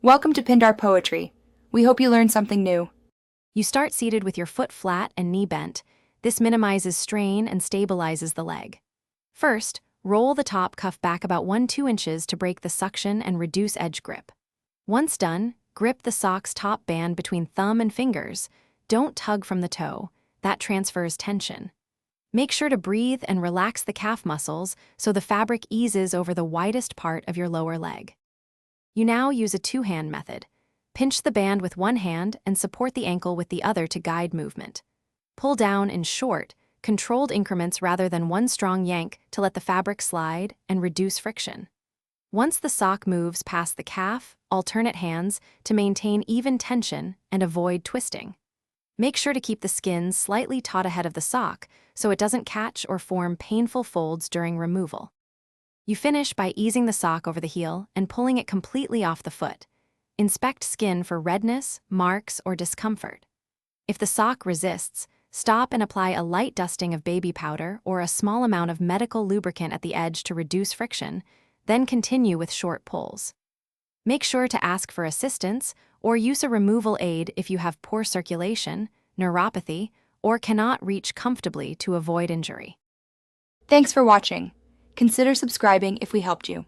Welcome to Pindar Poetry. We hope you learned something new. You start seated with your foot flat and knee bent. This minimizes strain and stabilizes the leg. First, roll the top cuff back about 1-2 inches to break the suction and reduce edge grip. Once done, grip the sock's top band between thumb and fingers. Don't tug from the toe. That transfers tension. Make sure to breathe and relax the calf muscles so the fabric eases over the widest part of your lower leg. You now use a two-hand method. Pinch the band with one hand and support the ankle with the other to guide movement. Pull down in short, controlled increments rather than one strong yank to let the fabric slide and reduce friction. Once the sock moves past the calf, alternate hands to maintain even tension and avoid twisting. Make sure to keep the skin slightly taut ahead of the sock so it doesn't catch or form painful folds during removal. You finish by easing the sock over the heel and pulling it completely off the foot. Inspect skin for redness, marks, or discomfort. If the sock resists, stop and apply a light dusting of baby powder or a small amount of medical lubricant at the edge to reduce friction, then continue with short pulls. Make sure to ask for assistance or use a removal aid if you have poor circulation, neuropathy, or cannot reach comfortably to avoid injury. Thanks for watching. Consider subscribing if we helped you.